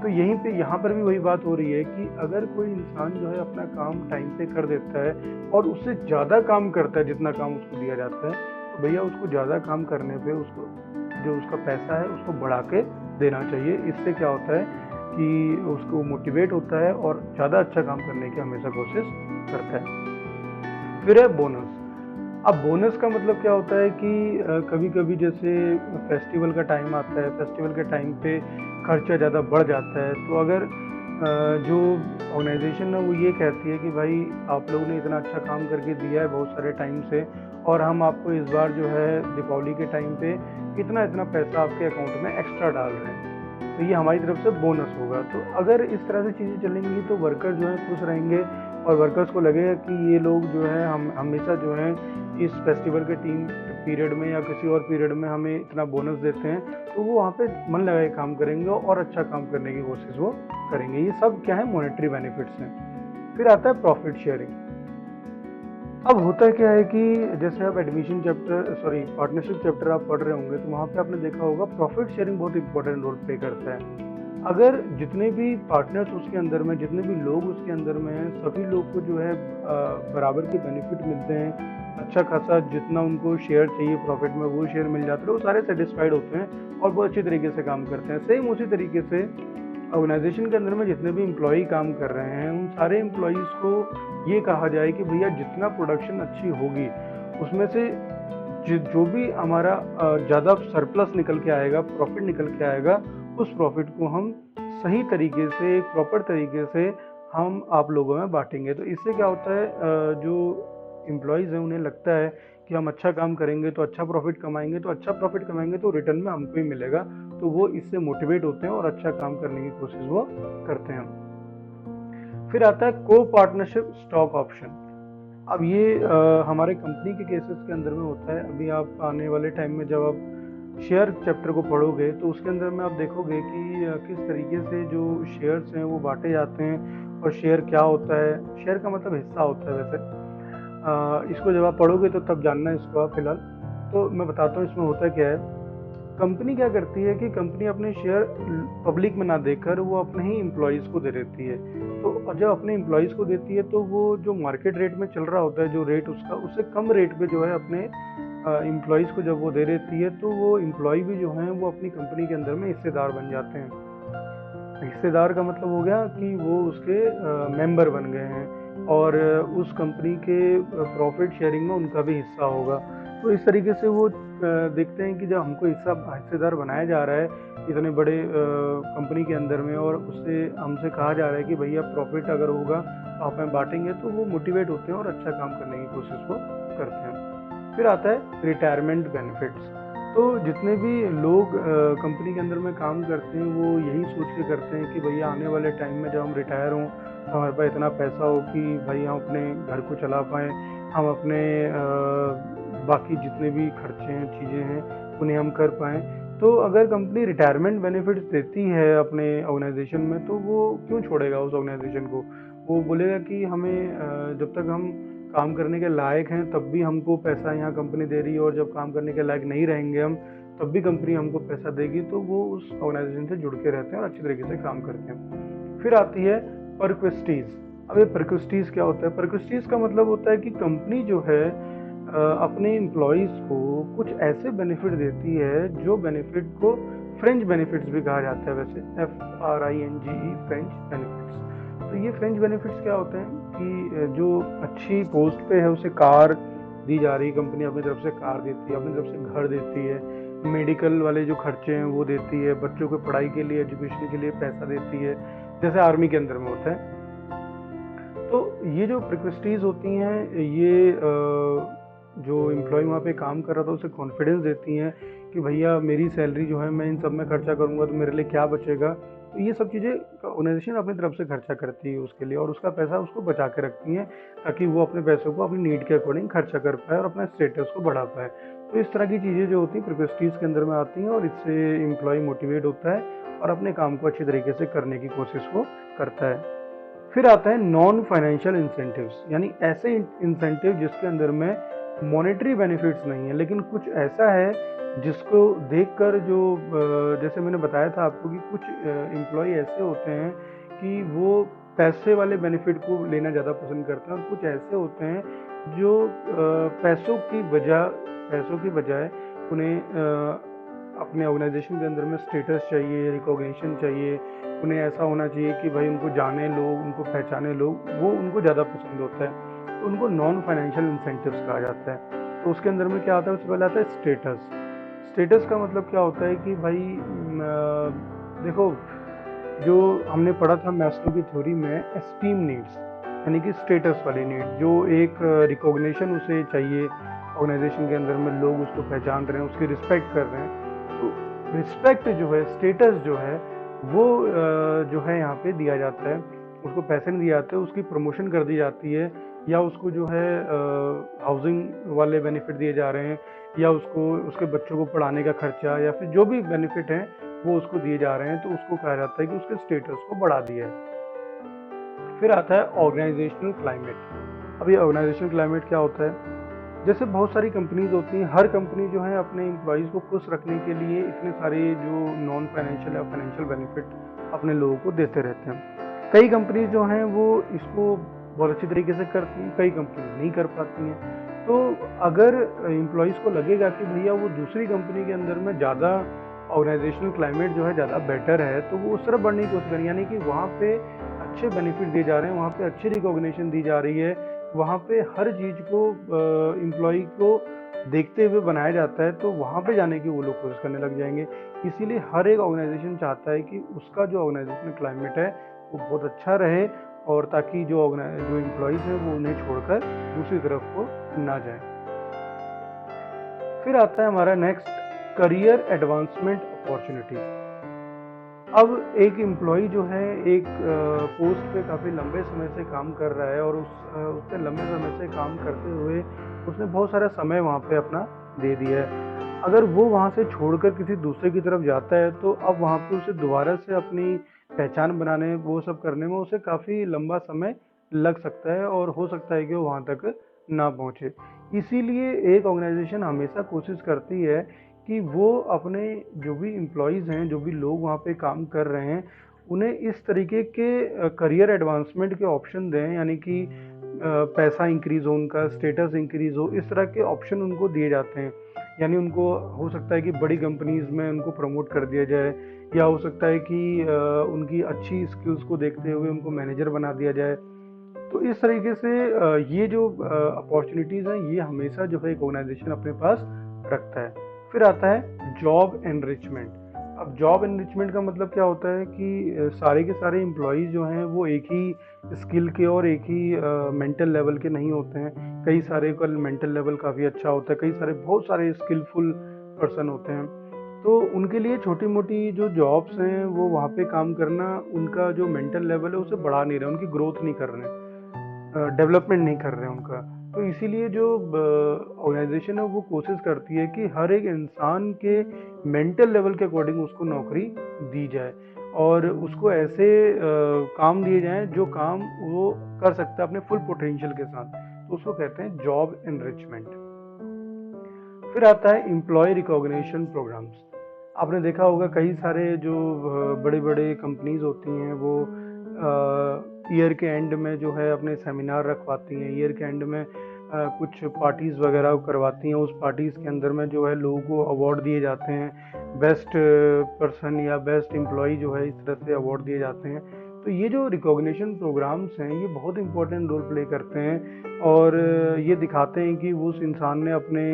तो यहीं पे यहाँ पर भी वही बात हो रही है कि अगर कोई इंसान जो है अपना काम टाइम पे कर देता है और उससे ज़्यादा काम करता है जितना काम उसको दिया जाता है, तो भैया उसको ज़्यादा काम करने पे उसको जो उसका पैसा है उसको बढ़ा के देना चाहिए। इससे क्या होता है कि उसको मोटिवेट होता है और ज़्यादा अच्छा काम करने की हमेशा कोशिश करता है। फिर है बोनस। अब बोनस का मतलब क्या होता है कि कभी कभी जैसे फेस्टिवल का टाइम आता है, फेस्टिवल के टाइम पे खर्चा ज़्यादा बढ़ जाता है, तो अगर जो ऑर्गेनाइजेशन है वो ये कहती है कि भाई आप लोगों ने इतना अच्छा काम करके दिया है बहुत सारे टाइम से और हम आपको इस बार जो है दीपावली के टाइम पे इतना इतना पैसा आपके अकाउंट में एक्स्ट्रा डाल रहे हैं, तो ये हमारी तरफ से बोनस होगा। तो अगर इस तरह से चीज़ें चलेंगी तो वर्कर जो है खुश रहेंगे और वर्कर्स को लगेगा कि ये लोग जो है हम हमेशा जो है इस फेस्टिवल के पीरियड में या किसी और पीरियड में हमें इतना बोनस देते हैं, तो वो वहाँ पे मन लगा के काम करेंगे और अच्छा काम करने की कोशिश वो करेंगे। ये सब क्या है? मॉनेटरी बेनिफिट्स हैं। फिर आता है प्रॉफिट शेयरिंग। अब होता क्या है कि जैसे आप पार्टनरशिप चैप्टर आप पढ़ रहे होंगे तो वहाँ पे आपने देखा होगा प्रॉफिट शेयरिंग बहुत इंपॉर्टेंट रोल प्ले करता है। अगर जितने भी पार्टनर्स उसके अंदर में, जितने भी लोग उसके अंदर में हैं, सभी लोग को जो है बराबर के बेनिफिट मिलते हैं, अच्छा खासा जितना उनको शेयर चाहिए प्रॉफिट में वो शेयर मिल जाता है, वो सारे सेटिस्फाइड होते हैं और बहुत अच्छी तरीके से काम करते हैं। सेम उसी तरीके से ऑर्गेनाइजेशन के अंदर में जितने भी एम्प्लॉई काम कर रहे हैं उन सारे एम्प्लॉयज़ को ये कहा जाए कि भैया जितना प्रोडक्शन अच्छी होगी उसमें से जो भी हमारा ज़्यादा सरप्लस निकल के आएगा, प्रॉफिट निकल के आएगा, उस प्रॉफिट को हम सही तरीके से, एक प्रॉपर तरीके से हम आप लोगों में बांटेंगे। तो इससे क्या होता है, जो एम्प्लॉयज़ हैं उन्हें लगता है कि हम अच्छा काम करेंगे तो अच्छा प्रॉफिट कमाएंगे, तो अच्छा प्रॉफिट कमाएंगे तो रिटर्न में हमको ही मिलेगा, तो वो इससे मोटिवेट होते हैं और अच्छा काम करने की कोशिश वो करते हैं। फिर आता है को पार्टनरशिप स्टॉक ऑप्शन। अब ये हमारे कंपनी के केसेस के अंदर में होता है। अभी आप आने वाले टाइम में जब आप शेयर चैप्टर को पढ़ोगे तो उसके अंदर में आप देखोगे कि किस तरीके से जो शेयर्स हैं वो बांटे जाते हैं और शेयर क्या होता है। शेयर का मतलब हिस्सा होता है वैसे। इसको जब आप पढ़ोगे तो तब जानना है इसको आप। फिलहाल तो मैं बताता हूँ इसमें होता क्या है। कंपनी क्या करती है कि कंपनी अपने शेयर पब्लिक में ना देकर वो अपने ही एम्प्लॉयज़ को दे देती है। तो जब अपने एम्प्लॉयज़ को देती है तो वो जो मार्केट रेट में चल रहा होता है, जो रेट उसका, उससे कम रेट पे जो है अपने एम्प्लॉयज़ को जब वो दे देती है तो वो एम्प्लॉय भी जो हैं वो अपनी कंपनी के अंदर में हिस्सेदार बन जाते हैं। हिस्सेदार का मतलब हो गया कि वो उसके मेंबर बन गए हैं और उस कंपनी के प्रॉफिट शेयरिंग में उनका भी हिस्सा होगा। तो इस तरीके से वो देखते हैं कि जब हमको हिस्सेदार बनाया जा रहा है इतने बड़े कंपनी के अंदर में, और उससे हमसे कहा जा रहा है कि भैया प्रॉफिट अगर होगा तो आप में बांटेंगे, तो वो मोटिवेट होते हैं और अच्छा काम करने की कोशिश वो करते हैं। फिर आता है रिटायरमेंट बेनिफिट्स। तो जितने भी लोग कंपनी के अंदर में काम करते हैं वो यही सोच के करते हैं कि भैया आने वाले टाइम में जब हम रिटायर हों तो हमारे पास इतना पैसा हो कि भाई हम अपने घर को चला पाएँ, हम अपने बाकी जितने भी खर्चे हैं, चीज़ें हैं, उन्हें हम कर पाएँ। तो अगर कंपनी रिटायरमेंट बेनिफिट्स देती है अपने ऑर्गेनाइजेशन में तो वो क्यों छोड़ेगा उस ऑर्गेनाइजेशन को। वो बोलेगा कि हमें जब तक हम काम करने के लायक हैं तब भी हमको पैसा यहाँ कंपनी दे रही है, और जब काम करने के लायक नहीं रहेंगे हम तब भी कंपनी हमको पैसा देगी, तो वो उस ऑर्गेनाइजेशन से जुड़ के रहते हैं और अच्छी तरीके से काम करते हैं। फिर आती है परक्विस्टीज। अब ये परक्विस्टीज क्या होता है? परक्विस्टीज का मतलब होता है कि कंपनी जो है अपने एम्प्लॉयज़ को कुछ ऐसे बेनिफिट देती है जो बेनिफिट को फ्रेंच बेनिफिट्स भी कहा जाता है वैसे, FRINGE, फ्रेंच बेनिफिट्स। तो ये फ्रेंच बेनिफिट्स क्या होते हैं कि जो अच्छी पोस्ट पे है उसे कार दी जा रही है, कंपनी अपनी तरफ से कार देती है, अपनी तरफ से घर देती है, मेडिकल वाले जो खर्चे हैं वो देती है, बच्चों को पढ़ाई के लिए, एजुकेशन के लिए पैसा देती है, जैसे आर्मी के अंदर में होता है। तो ये जो प्रिक्विस्टीज होती हैं ये जो एम्प्लॉय वहाँ पे काम कर रहा था उसे कॉन्फिडेंस देती हैं कि भैया मेरी सैलरी जो है मैं इन सब में खर्चा करूँगा तो मेरे लिए क्या बचेगा। तो ये सब चीज़ें ऑर्गेनाइजेशन अपनी तरफ से खर्चा करती है उसके लिए, और उसका पैसा उसको बचा के रखती हैं ताकि वो अपने पैसों को अपनी नीड के अकॉर्डिंग खर्चा कर पाए और अपना स्टेटस को बढ़ा पाए। तो इस तरह की चीज़ें जो होती हैं प्रिक्विस्टीज के अंदर में आती हैं और इससे एम्प्लॉय मोटिवेट होता है और अपने काम को अच्छी तरीके से करने की कोशिश वो करता है। फिर आता है नॉन फाइनेंशियल इंसेंटिव्स, यानी ऐसे इंसेंटिव जिसके अंदर में मॉनेटरी बेनिफिट्स नहीं है, लेकिन कुछ ऐसा है जिसको देखकर जो जैसे मैंने बताया था आपको कि कुछ एम्प्लॉय ऐसे होते हैं कि वो पैसे वाले बेनिफिट को लेना ज़्यादा पसंद करते हैं, और कुछ ऐसे होते हैं जो पैसों की बजाय उन्हें अपने ऑर्गेनाइजेशन के अंदर में स्टेटस चाहिए, रिकॉग्निशन चाहिए, उन्हें ऐसा होना चाहिए कि भाई उनको जाने लोग, उनको पहचाने लोग, वो उनको ज़्यादा पसंद होता है। तो उनको नॉन फाइनेंशियल इंसेंटिव्स कहा जाता है। तो उसके अंदर में क्या आता है, उससे पहले आता है स्टेटस। स्टेटस का मतलब क्या होता है कि भाई देखो, जो हमने पढ़ा था मैस्लो की थ्योरी में एस्टीम नीड्स, यानी कि स्टेटस वाली नीड, जो एक रिकॉग्निशन उसे चाहिए ऑर्गेनाइजेशन के अंदर में, लोग उसको पहचान रहे हैं, उसकी रिस्पेक्ट कर रहे हैं। तो रिस्पेक्ट जो है, स्टेटस जो है वो जो है यहाँ पे दिया जाता है, उसको पैसे नहीं दिए जाते, उसकी प्रमोशन कर दी जाती है, या उसको जो है हाउसिंग वाले बेनिफिट दिए जा रहे हैं, या उसको उसके बच्चों को पढ़ाने का खर्चा, या फिर जो भी बेनिफिट हैं वो उसको दिए जा रहे हैं, तो उसको कहा जाता है कि उसके स्टेटस को बढ़ा दिया है। फिर आता है ऑर्गेनाइजेशनल क्लाइमेट। अब ये ऑर्गेनाइजेशनल क्लाइमेट क्या होता है? जैसे बहुत सारी कंपनीज होती हैं, हर कंपनी जो है अपने एम्प्लॉयज़ को खुश रखने के लिए इतने सारे जो नॉन फाइनेंशियल या फाइनेंशियल बेनिफिट अपने लोगों को देते रहते हैं। कई कंपनीज जो हैं वो इसको बहुत अच्छी तरीके से करती हैं, कई कंपनी नहीं कर पाती हैं। तो अगर एम्प्लॉयज़ को लगेगा कि भैया वो दूसरी कंपनी के अंदर में ज़्यादा ऑर्गेनाइजेशनल क्लाइमेट जो है ज़्यादा बेटर है, तो वो उस तरफ बढ़ने की कोशिश करें, यानी कि वहाँ पे अच्छे बेनिफिट दिए जा रहे हैं, वहाँ पे अच्छी रिकॉग्निशन दी जा रही है, वहाँ पे हर चीज़ को एम्प्लॉई को देखते हुए बनाया जाता है, तो वहाँ पे जाने की वो लोग कोशिश करने लग जाएंगे। इसीलिए हर एक ऑर्गेनाइजेशन चाहता है कि उसका जो ऑर्गेनाइजेशनल क्लाइमेट है वो बहुत अच्छा रहे, और ताकि जो एम्प्लॉयज़ हैं वो उन्हें छोड़कर दूसरी तरफ को ना जाए। फिर आता है हमारा नेक्स्ट, करियर एडवांसमेंट अपॉर्चुनिटी। अब एक एम्प्लॉय जो है एक पोस्ट पे काफ़ी लंबे समय से काम कर रहा है, और उसने लंबे समय से काम करते हुए उसने बहुत सारा समय वहाँ पे अपना दे दिया है। अगर वो वहाँ से छोड़कर किसी दूसरे की तरफ जाता है, तो अब वहाँ पे उसे दोबारा से अपनी पहचान बनाने, वो सब करने में उसे काफ़ी लंबा समय लग सकता है, और हो सकता है कि वो वहाँ तक ना पहुँचे। इसीलिए एक ऑर्गेनाइजेशन हमेशा कोशिश करती है कि वो अपने जो भी एम्प्लॉयज़ हैं, जो भी लोग वहाँ पे काम कर रहे हैं, उन्हें इस तरीके के करियर एडवांसमेंट के ऑप्शन दें, यानी कि पैसा इंक्रीज़ हो, उनका स्टेटस इंक्रीज़ हो, इस तरह के ऑप्शन उनको दिए जाते हैं। यानी उनको हो सकता है कि बड़ी कंपनीज़ में उनको प्रमोट कर दिया जाए, या हो सकता है कि उनकी अच्छी स्किल्स को देखते हुए उनको मैनेजर बना दिया जाए। तो इस तरीके से ये जो अपॉर्चुनिटीज़ हैं, ये हमेशा जो है एक ऑर्गेनाइजेशन अपने पास रखता है। फिर आता है जॉब एनरिचमेंट। अब जॉब एनरिचमेंट का मतलब क्या होता है कि सारे के सारे एम्प्लॉयज़ जो हैं वो एक ही स्किल के और एक ही मेंटल लेवल के नहीं होते हैं। कई सारे का मेंटल लेवल काफ़ी अच्छा होता है, कई सारे बहुत सारे स्किलफुल पर्सन होते हैं। तो उनके लिए छोटी मोटी जो जॉब्स हैं वो वहाँ पे काम करना, उनका जो मेंटल लेवल है उसे बढ़ा नहीं रहे, उनकी ग्रोथ नहीं कर रहे हैं, डेवलपमेंट नहीं कर रहे हैं उनका। तो इसीलिए जो ऑर्गेनाइजेशन है वो कोशिश करती है कि हर एक इंसान के मेंटल लेवल के अकॉर्डिंग उसको नौकरी दी जाए, और उसको ऐसे काम दिए जाएं जो काम वो कर सकता है अपने फुल पोटेंशियल के साथ। तो उसको कहते हैं जॉब एनरिचमेंट। फिर आता है एम्प्लॉय रिकॉग्निशन प्रोग्राम्स। आपने देखा होगा कई सारे जो बड़े बड़े कंपनीज होती हैं वो ईयर के एंड में जो है अपने सेमिनार रखवाती हैं, ईयर के एंड में कुछ पार्टीज़ वगैरह करवाती हैं। उस पार्टीज़ के अंदर में जो है लोगों को अवार्ड दिए जाते हैं, बेस्ट पर्सन या बेस्ट एम्प्लॉय जो है इस तरह से अवार्ड दिए जाते हैं। तो ये जो रिकॉग्निशन प्रोग्राम्स हैं ये बहुत इंपॉर्टेंट रोल प्ले करते हैं, और ये दिखाते हैं कि उस इंसान ने अपने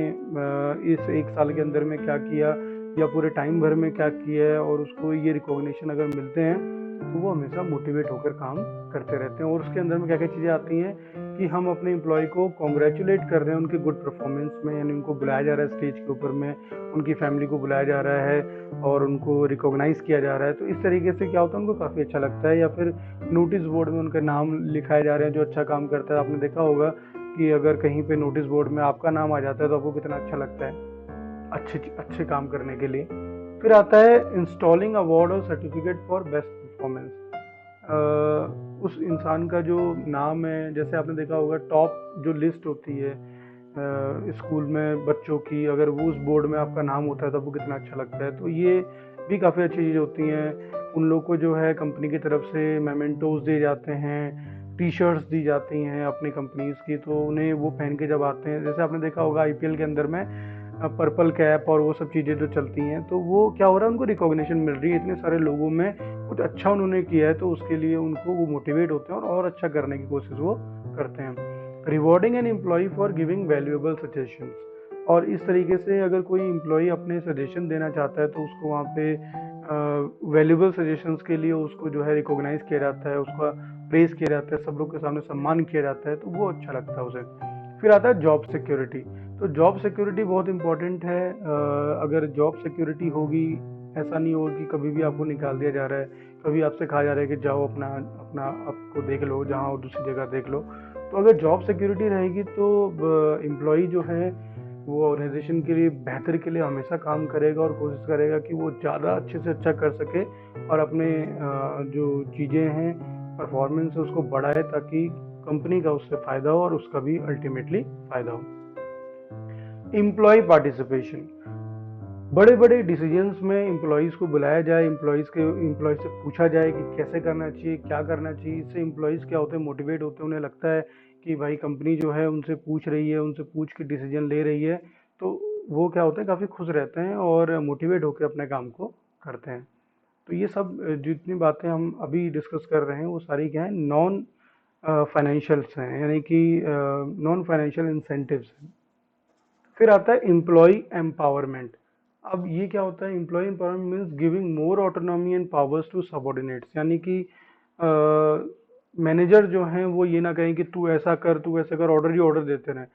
इस एक साल के अंदर में क्या किया, या पूरे टाइम भर में क्या किया है, और उसको ये रिकॉग्निशन अगर मिलते हैं तो वो हमेशा मोटिवेट होकर काम करते रहते हैं। और उसके अंदर में क्या क्या चीज़ें आती हैं कि हम अपने एम्प्लॉय को कॉन्ग्रेचुलेट कर रहे हैं उनके गुड परफॉर्मेंस में, यानी उनको बुलाया जा रहा है स्टेज के ऊपर में, उनकी फैमिली को बुलाया जा रहा है और उनको रिकॉग्नाइज़ किया जा रहा है। तो इस तरीके से क्या होता है, उनको काफ़ी अच्छा लगता है। या फिर नोटिस बोर्ड में उनके नाम लिखाए जा रहे हैं जो अच्छा काम करता है। आपने देखा होगा कि अगर कहीं पे नोटिस बोर्ड में आपका नाम आ जाता है तो आपको कितना अच्छा लगता है अच्छे अच्छे काम करने के लिए। फिर आता है इंस्टॉलिंग अवार्ड और सर्टिफिकेट फॉर बेस्ट परफॉर्मेंस। उस इंसान का जो नाम है, जैसे आपने देखा होगा टॉप जो लिस्ट होती है स्कूल में बच्चों की, अगर वो उस बोर्ड में आपका नाम होता है तो आपको कितना अच्छा लगता है। तो ये भी काफ़ी अच्छी चीज़ होती हैं। उन लोग को जो है कंपनी की तरफ से मेमेंटोज दिए जाते हैं, टी शर्ट्स दी जाती हैं अपनी कंपनीज़ की, तो उन्हें वो पहन के जब आते हैं, जैसे आपने देखा होगा आईपीएल के अंदर में पर्पल कैप और वो सब चीज़ें जो चलती हैं, तो वो क्या हो रहा है, उनको रिकॉग्निशन मिल रही है इतने सारे लोगों में, कुछ अच्छा उन्होंने किया है, तो उसके लिए उनको वो मोटिवेट होते हैं और अच्छा करने की कोशिश वो करते हैं। Rewarding an employee for giving valuable suggestions. और इस तरीके से अगर कोई एम्प्लॉय अपने सजेशन देना चाहता है तो उसको वहाँ पे वैल्यूएबल सजेशंस के लिए उसको जो है रिकॉग्नाइज किया जाता है, उसका प्रेज किया जाता है, सब लोग के सामने सम्मान किया जाता है, तो वो अच्छा लगता है उसे। फिर आता है जॉब सिक्योरिटी। तो जॉब सिक्योरिटी बहुत इंपॉर्टेंट है। अगर जॉब सिक्योरिटी होगी, ऐसा नहीं होगा कि कभी भी आपको निकाल दिया जा रहा है, कभी आपसे कहा जा रहा है कि जाओ अपना अपना आपको देख लो, जहाँ हो दूसरी जगह देख लो। तो अगर जॉब सिक्योरिटी रहेगी तो एम्प्लॉय जो है वो ऑर्गेनाइजेशन के लिए बेहतर के लिए हमेशा काम करेगा और कोशिश करेगा कि वो ज़्यादा अच्छे से अच्छा कर सके, और अपने जो चीज़ें हैं परफॉर्मेंस उसको बढ़ाए, ताकि कंपनी का उससे फ़ायदा हो और उसका भी अल्टीमेटली फ़ायदा हो। Employee participation. बड़े बड़े डिसीजंस में एम्प्लॉयज़ को बुलाया जाए, एम्प्लॉय से पूछा जाए कि कैसे करना चाहिए, क्या करना चाहिए। इससे एम्प्लॉयज़ क्या होते हैं, मोटिवेट होते हैं, उन्हें लगता है कि भाई कंपनी जो है उनसे पूछ रही है, उनसे पूछ के डिसीजन ले रही है, तो वो क्या होते हैं, काफ़ी खुश रहते हैं और मोटिवेट होकर अपने काम को करते हैं। तो ये सब जितनी बातें हम अभी डिस्कस कर रहे हैं वो सारी क्या है, नॉन फाइनेंशियल्स हैं, यानी कि नॉन फाइनेंशियल इंसेंटिव्स हैं। फिर आता है एम्प्लॉय एम्पावरमेंट। अब ये क्या होता है, employee empowerment means giving more autonomy and powers to subordinates, यानी कि मैनेजर जो हैं वो ये ना कहें कि तू ऐसा कर तू ऐसा कर, ऑर्डर ही ऑर्डर देते रहें।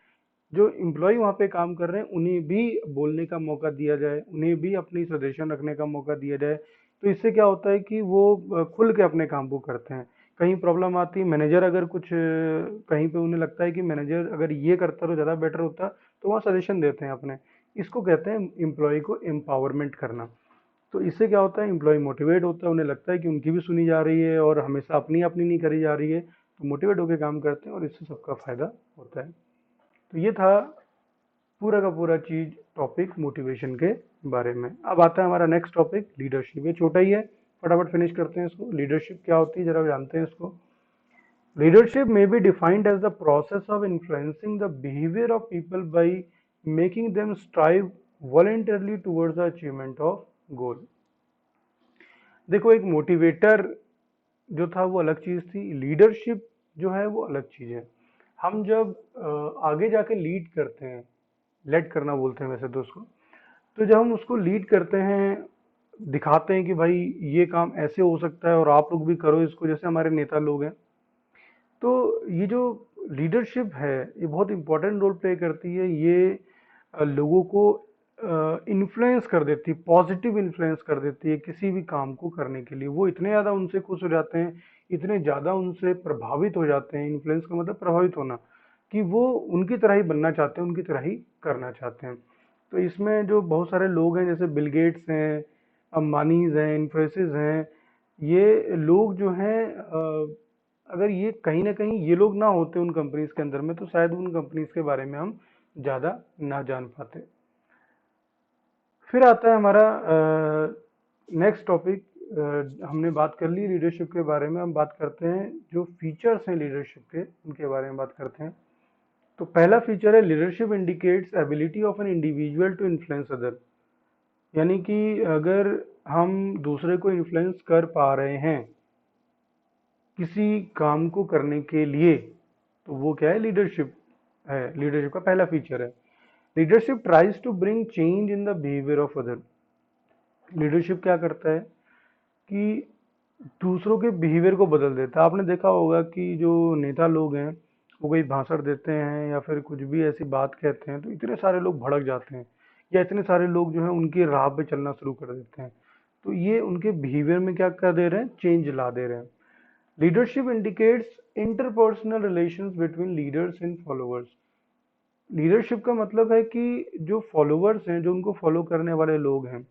जो एम्प्लॉय वहाँ पे काम कर रहे हैं उन्हें भी बोलने का मौका दिया जाए, उन्हें भी अपनी सजेशन रखने का मौका दिया जाए। तो इससे क्या होता है कि वो खुल के अपने काम को करते हैं। कहीं प्रॉब्लम आती है, मैनेजर अगर कुछ कहीं पे उन्हें लगता है कि मैनेजर अगर ये करता तो ज़्यादा बेटर होता, तो वहाँ सजेशन देते हैं अपने। इसको कहते हैं एम्प्लॉय को एम्पावरमेंट करना। तो इससे क्या होता है, एम्प्लॉय मोटिवेट होता है, उन्हें लगता है कि उनकी भी सुनी जा रही है और हमेशा अपनी अपनी नहीं करी जा रही है, तो मोटिवेट होकर काम करते हैं और इससे सबका फायदा होता है। तो ये था पूरा का पूरा चीज टॉपिक मोटिवेशन के बारे में। अब आता है हमारा नेक्स्ट टॉपिक लीडरशिप। ये छोटा ही है, फटाफट फिनिश करते हैं इसको। लीडरशिप क्या होती है जरा जानते हैं इसको। Leadership may be defined as the process of influencing the behavior of people by making them strive voluntarily towards the achievement of goal। देखो, एक मोटिवेटर जो था वो अलग चीज थी, लीडरशिप जो है वो अलग चीज है। हम जब आगे जाके लीड करते हैं, लेड करना बोलते हैं वैसे तो उसको, तो जब हम उसको लीड करते हैं, दिखाते हैं कि भाई ये काम ऐसे हो सकता है और आप लोग भी करो इसको, जैसे हमारे नेता लोग हैं। तो ये जो लीडरशिप है ये बहुत इंपॉर्टेंट रोल प्ले करती है। ये लोगों को इन्फ्लुएंस कर देती है, पॉजिटिव इन्फ्लुएंस कर देती है किसी भी काम को करने के लिए। वो इतने ज़्यादा उनसे खुश हो जाते हैं, इतने ज़्यादा उनसे प्रभावित हो जाते हैं, इन्फ्लुएंस का मतलब प्रभावित होना, कि वो उनकी तरह ही बनना चाहते हैं, उनकी तरह ही करना चाहते हैं। तो इसमें जो बहुत सारे लोग हैं, जैसे बिल गेट्स हैं, अंबानीज हैं, इन्फोसिस हैं, ये लोग जो हैं अगर ये कहीं ना कहीं ये लोग ना होते उन कंपनीज के अंदर में, तो शायद उन कंपनीज के बारे में हम ज़्यादा ना जान पाते। फिर आता है हमारा नेक्स्ट टॉपिक। हमने बात कर ली लीडरशिप के बारे में, हम बात करते हैं जो फीचर्स हैं लीडरशिप के, उनके बारे में बात करते हैं। तो पहला फीचर है leadership indicates ability of an individual to influence other. यानी कि अगर हम दूसरे को इन्फ्लुएंस कर पा रहे हैं किसी काम को करने के लिए, तो वो क्या है, लीडरशिप है। लीडरशिप का पहला फीचर है leadership tries to bring change in the behaviour of other. Leadership क्या करता है कि दूसरों के बिहेवियर को बदल देता है। आपने देखा होगा कि जो नेता लोग हैं वो कोई भाषण देते हैं या फिर कुछ भी ऐसी बात कहते हैं तो इतने सारे लोग भड़क जाते हैं, या इतने सारे लोग जो है उनकी राह पे चलना शुरू कर देते हैं। तो ये उनके बिहेवियर में क्या कर दे रहे हैं, चेंज ला दे रहे हैं। Leadership indicates interpersonal relations between leaders and followers. Leadership का मतलब है कि जो फॉलोअर्स हैं, जो उनको फॉलो करने वाले लोग हैं,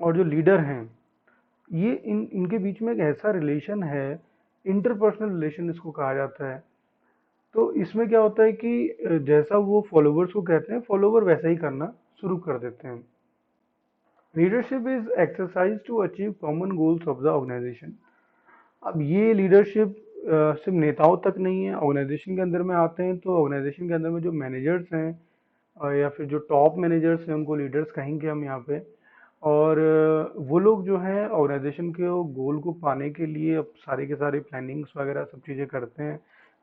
और जो लीडर हैं, ये इनके बीच में एक ऐसा रिलेशन है, इंटरपर्सनल रिलेशन इसको कहा जाता है। तो इसमें क्या होता है कि जैसा वो फॉलोवर्स को कहते हैं, फॉलोवर वैसा ही करना शुरू कर देते हैं। Leadership is exercise to achieve common goals of the organisation. अब ये लीडरशिप सिर्फ नेताओं तक नहीं है, ऑर्गेनाइजेशन के अंदर में आते हैं तो ऑर्गेनाइजेशन के अंदर में जो मैनेजर्स हैं या फिर जो टॉप मैनेजर्स हैं उनको लीडर्स कहेंगे हम यहाँ पे। और वो लोग जो हैं ऑर्गेनाइजेशन के गोल को पाने के लिए अब सारी के सारी प्लानिंग्स वगैरह सब चीज़ें करते हैं,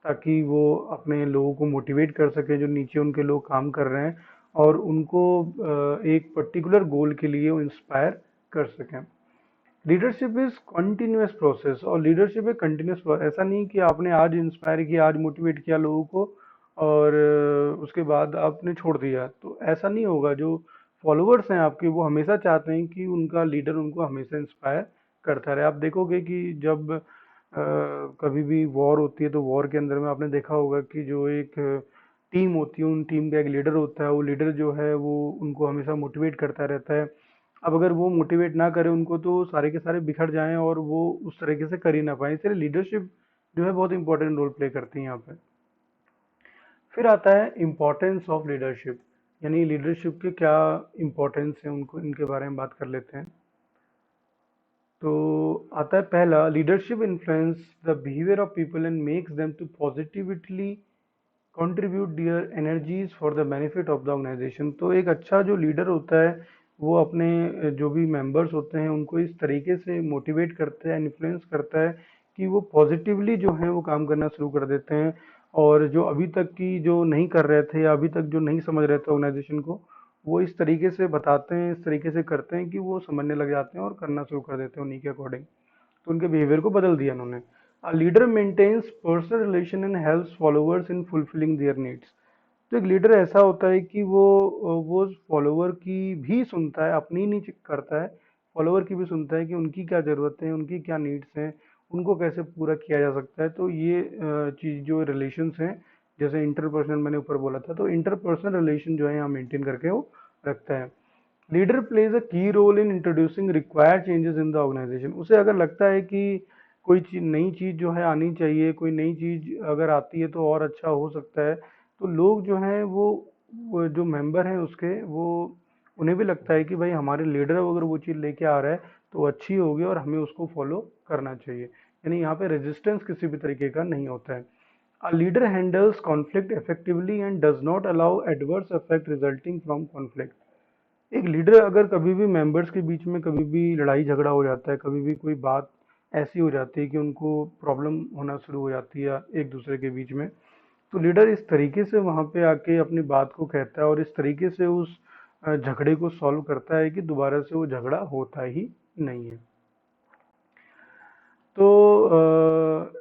ताकि वो अपने लोगों को मोटिवेट कर सके, जो नीचे उनके लोग काम कर रहे हैं, और उनको एक पर्टिकुलर गोल के लिए वो इंस्पायर कर सकें। लीडरशिप इज कंटिन्यूस प्रोसेस, और लीडरशिप एक कंटिन्यूस प्रोसेस। ऐसा नहीं कि आपने आज इंस्पायर किया, आज मोटिवेट किया लोगों को और उसके बाद आपने छोड़ दिया, तो ऐसा नहीं होगा। जो फॉलोअर्स हैं आपके वो हमेशा चाहते हैं कि उनका लीडर उनको हमेशा इंस्पायर करता रहे। आप देखोगे कि जब कभी भी वॉर होती है तो वॉर के अंदर में आपने देखा होगा कि जो एक टीम होती है, उन टीम का एक लीडर होता है, वो लीडर जो है वो उनको हमेशा मोटिवेट करता रहता है। अब अगर वो मोटिवेट ना करे उनको तो सारे के सारे बिखर जाएं और वो उस तरीके से कर ही ना पाए। इसलिए लीडरशिप जो है बहुत इंपॉर्टेंट रोल प्ले करती है यहाँ पे। फिर आता है इम्पोर्टेंस ऑफ लीडरशिप, यानी लीडरशिप के क्या इम्पोर्टेंस है, उनको इनके बारे में बात कर लेते हैं। तो आता है पहला, leadership influence the behaviour of people and makes them to positively contribute their energies for the benefit of the organisation. तो एक अच्छा जो लीडर होता है वो अपने जो भी मेंबर्स होते हैं उनको इस तरीके से मोटिवेट करता है, इन्फ्लुएंस करता है कि वो पॉजिटिवली जो है वो काम करना शुरू कर देते हैं, और जो अभी तक की जो नहीं कर रहे थे या अभी तक जो नहीं समझ रहे थे ऑर्गेनाइजेशन को, वो इस तरीके से बताते हैं, इस तरीके से करते हैं कि वो समझने लग जाते हैं और करना शुरू कर देते हैं उन्हीं के अकॉर्डिंग। तो उनके बिहेवियर को बदल दिया उन्होंने। A leader maintains personal relation and helps followers in fulfilling their needs. तो एक लीडर ऐसा होता है कि वो फॉलोवर की भी सुनता है, अपनी नहीं करता है, फॉलोवर की भी सुनता है कि उनकी क्या ज़रूरतें हैं, उनकी क्या नीड्स हैं, उनको कैसे पूरा किया जा सकता है। तो ये चीज़ जो रिलेशंस हैं, जैसे इंटरपर्सनल मैंने ऊपर बोला था, तो इंटरपर्सनल रिलेशन जो है यहाँ मेंटेन करके वो रखता है। Leader plays a key role in introducing required changes in the organisation. उसे अगर लगता है कि कोई चीज नई चीज जो है आनी चाहिए, कोई नई चीज अगर आती है तो और अच्छा हो सकता है, तो लोग जो हैं वो जो मेंबर हैं उसके, वो उन्हें भी लगता है कि भाई हमारे लीडर अगर वो चीज़ लेके आ रहा है तो वो अच्छी होगी और हमें उसको फॉलो करना चाहिए। यानी यहाँ पे रेजिस्टेंस किसी भी तरीके का नहीं होता है। A leader handles conflict effectively and does not allow adverse effect resulting from conflict। एक लीडर अगर कभी भी मेंबर्स के बीच में कभी भी लड़ाई झगड़ा हो जाता है, कभी भी कोई बात ऐसी हो जाती है कि उनको प्रॉब्लम होना शुरू हो जाती है एक दूसरे के बीच में, तो लीडर इस तरीके से वहाँ पे आके अपनी बात को कहता है और इस तरीके से उस झगड़े को सॉल्व करता है कि दोबारा से वो झगड़ा होता ही नहीं है। तो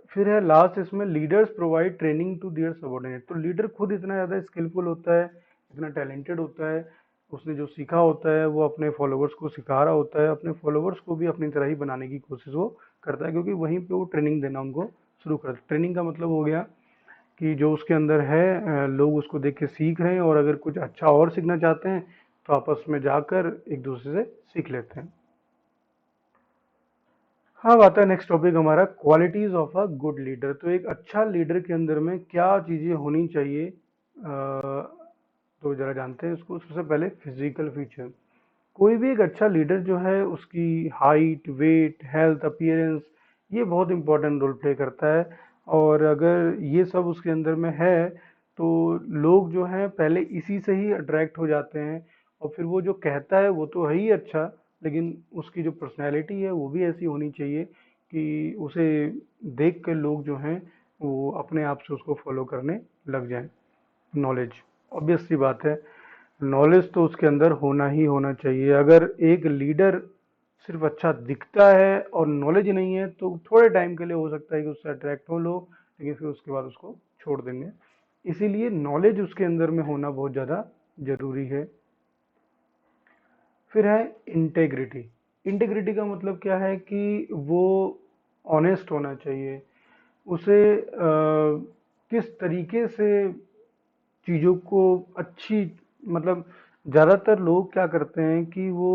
फिर है लास्ट इसमें, leaders provide training to their subordinate. तो लीडर खुद इतना ज़्यादा स्किलफुल होता है, इतना टैलेंटेड होता है, उसने जो सीखा होता है वो अपने फॉलोवर्स को सिखा रहा होता है, अपने फॉलोवर्स को भी अपनी तरह ही बनाने की कोशिश वो करता है, क्योंकि वहीं पे वो ट्रेनिंग देना उनको शुरू करता है। ट्रेनिंग का मतलब हो गया कि जो उसके अंदर है लोग उसको देख के सीख रहे हैं, और अगर कुछ अच्छा और सीखना चाहते हैं तो आपस में जाकर एक दूसरे से सीख लेते हैं। हाँ, अब आता है नेक्स्ट टॉपिक हमारा, qualities of a good leader. तो एक अच्छा लीडर के अंदर में क्या चीजें होनी चाहिए, तो जरा जानते हैं इसको। सबसे पहले फिजिकल फीचर। कोई भी एक अच्छा लीडर जो है उसकी हाइट, वेट, हेल्थ, अपीयरेंस, ये बहुत इंपॉर्टेंट रोल प्ले करता है। और अगर ये सब उसके अंदर में है तो लोग जो हैं पहले इसी से ही अट्रैक्ट हो जाते हैं, और फिर वो जो कहता है वो तो है ही अच्छा, लेकिन उसकी जो पर्सनैलिटी है वो भी ऐसी होनी चाहिए कि उसे देख कर लोग जो हैं वो अपने आप से उसको फॉलो करने लग जाएं। नॉलेज, ऑब्वियस सी बात है, नॉलेज तो उसके अंदर होना ही होना चाहिए। अगर एक लीडर सिर्फ अच्छा दिखता है और नॉलेज नहीं है तो थोड़े टाइम के लिए हो सकता है कि उससे अट्रैक्ट हो लोग, लेकिन फिर उसके बाद उसको छोड़ देंगे। इसीलिए नॉलेज उसके अंदर में होना बहुत ज़्यादा जरूरी है। फिर है इंटेग्रिटी। इंटेग्रिटी का मतलब क्या है कि वो ऑनेस्ट होना चाहिए। उसे किस तरीके से चीज़ों को अच्छी, मतलब ज़्यादातर लोग क्या करते हैं कि वो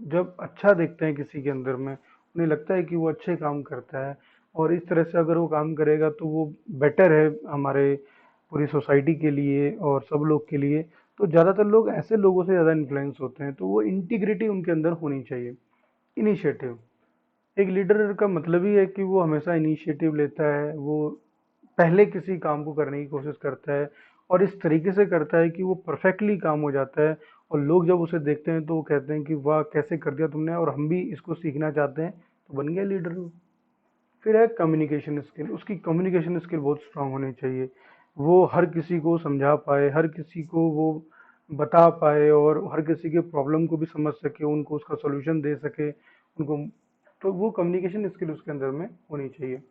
जब अच्छा देखते हैं किसी के अंदर में, उन्हें लगता है कि वो अच्छे काम करता है, और इस तरह से अगर वो काम करेगा तो वो बेटर है हमारे पूरी सोसाइटी के लिए और सब लोग के लिए। तो ज़्यादातर लोग ऐसे लोगों से ज़्यादा इन्फ्लुएंस होते हैं, तो वो इंटीग्रिटी उनके अंदर होनी चाहिए। इनिशिएटिव, एक लीडर का मतलब ही है कि वो हमेशा इनिशिएटिव लेता है, वो पहले किसी काम को करने की कोशिश करता है, और इस तरीके से करता है कि वो परफेक्टली काम हो जाता है, और लोग जब उसे देखते हैं तो वो कहते हैं कि वाह कैसे कर दिया तुमने, और हम भी इसको सीखना चाहते हैं, तो बन गया लीडर। फिर है कम्युनिकेशन स्किल। उसकी कम्युनिकेशन स्किल बहुत स्ट्रांग होनी चाहिए, वो हर किसी को समझा पाए, हर किसी को वो बता पाए, और हर किसी के प्रॉब्लम को भी समझ सके, उनको उसका सोल्यूशन दे सके उनको। तो वो कम्युनिकेशन स्किल उसके अंदर में होनी चाहिए।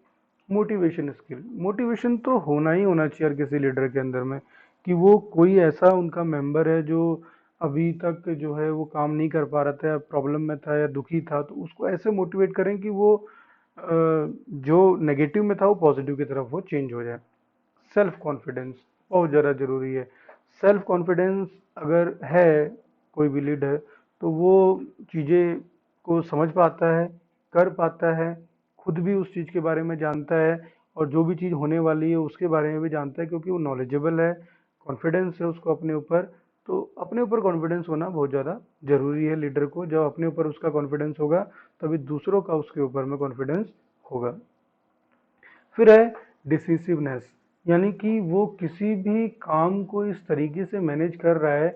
मोटिवेशन स्किल, मोटिवेशन तो होना ही होना चाहिए हर किसी लीडर के अंदर में, कि वो कोई ऐसा उनका मेंबर है जो अभी तक जो है वो काम नहीं कर पा रहा था, या प्रॉब्लम में था या दुखी था, तो उसको ऐसे मोटिवेट करें कि वो जो नेगेटिव में था वो पॉजिटिव की तरफ वो चेंज हो जाए। सेल्फ कॉन्फिडेंस बहुत ज़्यादा ज़रूरी है। सेल्फ कॉन्फिडेंस अगर है कोई भी लीडर, तो वो चीज़ें को समझ पाता है, कर पाता है, खुद भी उस चीज़ के बारे में जानता है, और जो भी चीज़ होने वाली है उसके बारे में भी जानता है, क्योंकि वो नॉलेजेबल है, कॉन्फिडेंस है उसको अपने ऊपर। तो अपने ऊपर कॉन्फिडेंस होना बहुत ज़्यादा ज़रूरी है लीडर को। जब अपने ऊपर उसका कॉन्फिडेंस होगा तभी दूसरों का उसके ऊपर में कॉन्फिडेंस होगा। फिर है डिसिसिवनेस। यानी कि वो किसी भी काम को इस तरीके से मैनेज कर रहा है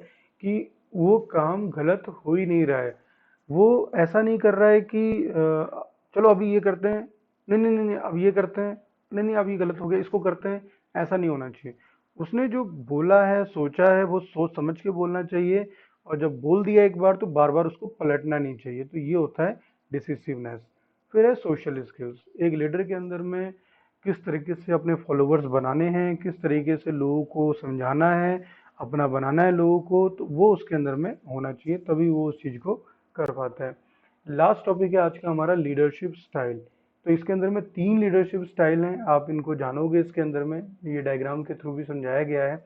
कि वो काम गलत हो ही नहीं रहा है। वो ऐसा नहीं कर रहा है कि चलो अभी ये करते हैं, नहीं नहीं नहीं नहीं, अब ये करते हैं, नहीं नहीं अब ये गलत हो गया, इसको करते हैं। ऐसा नहीं होना चाहिए। उसने जो बोला है, सोचा है, वो सोच समझ के बोलना चाहिए। और जब बोल दिया एक बार तो बार बार उसको पलटना नहीं चाहिए। तो ये होता है डिसिसिवनेस। फिर है सोशल स्किल्स। एक लीडर के अंदर में किस तरीके से अपने फॉलोवर्स बनाने हैं, किस तरीके से लोगों को समझाना है, अपना बनाना है लोगों को, तो वो उसके अंदर में होना चाहिए, तभी वो उस चीज़ को कर पाता है। लास्ट टॉपिक है आज का हमारा, लीडरशिप स्टाइल। तो इसके अंदर में 3 लीडरशिप स्टाइल हैं, आप इनको जानोगे इसके अंदर में, ये डायग्राम के थ्रू भी समझाया गया है।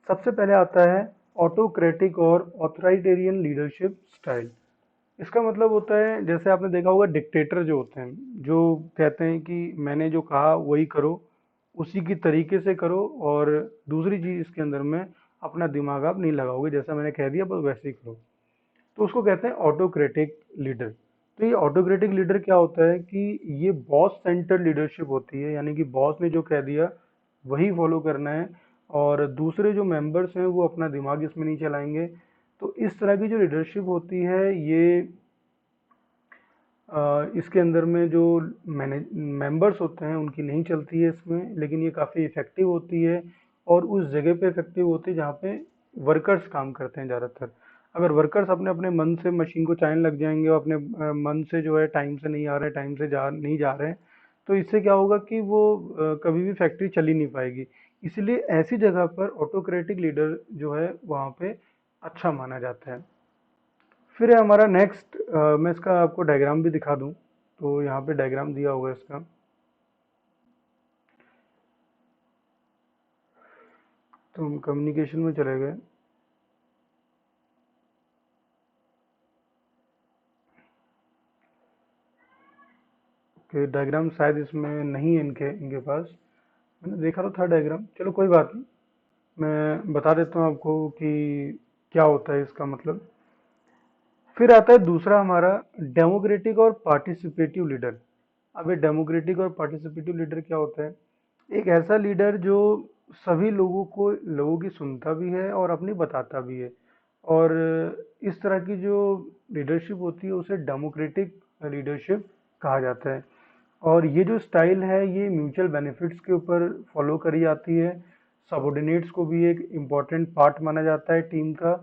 सबसे पहले आता है ऑटोक्रेटिक और ऑथराइटेरियन लीडरशिप स्टाइल। इसका मतलब होता है, जैसे आपने देखा होगा डिक्टेटर जो होते हैं, जो कहते हैं कि मैंने जो कहा वही करो, उसी की तरीके से करो, और दूसरी चीज इसके अंदर में अपना दिमाग आप नहीं लगाओगे, जैसा मैंने कह दिया बस वैसे ही करो। तो उसको कहते हैं ऑटोक्रेटिक लीडर। तो ये ऑटोक्रेटिक लीडर क्या होता है कि ये बॉस सेंटर लीडरशिप होती है, यानी कि बॉस ने जो कह दिया वही फॉलो करना है, और दूसरे जो मेंबर्स हैं वो अपना दिमाग इसमें नहीं चलाएंगे। तो इस तरह की जो लीडरशिप होती है ये इसके अंदर में जो मैनेज मेंबर्स होते हैं उनकी नहीं चलती है इसमें, लेकिन ये काफ़ी इफ़ेक्टिव होती है। और उस जगह पे इफ़ेक्टिव होती है जहाँ पे वर्कर्स काम करते हैं ज़्यादातर। अगर वर्कर्स अपने अपने मन से मशीन को चाहने लग जाएंगे, और अपने मन से जो है टाइम से नहीं आ रहे, टाइम से जा नहीं जा रहे हैं, तो इससे क्या होगा कि वो कभी भी फैक्ट्री चल ही नहीं पाएगी। इसलिए ऐसी जगह पर ऑटोक्रेटिक लीडर जो है वहाँ पे अच्छा माना जाता है। फिर है हमारा नेक्स्ट, मैं इसका आपको डायग्राम भी दिखा दूं, तो यहाँ पे डायग्राम दिया होगा इसका। तो हम कम्युनिकेशन में चले गए। कि डायग्राम शायद इसमें नहीं है इनके इनके पास। मैंने देखा तो था डायग्राम, चलो कोई बात नहीं, मैं बता देता हूँ आपको कि क्या होता है इसका मतलब। फिर आता है दूसरा हमारा, डेमोक्रेटिक और पार्टिसिपेटिव लीडर। अब ये डेमोक्रेटिक और पार्टिसिपेटिव लीडर क्या होता है? एक ऐसा लीडर जो सभी लोगों की सुनता भी है और अपनी बताता भी है। और इस तरह की जो लीडरशिप होती है उसे डेमोक्रेटिक लीडरशिप कहा जाता है। और ये जो स्टाइल है ये म्यूचुअल बेनिफिट्स के ऊपर फॉलो करी जाती है। सबॉर्डिनेट्स को भी एक इम्पॉर्टेंट पार्ट माना जाता है टीम का।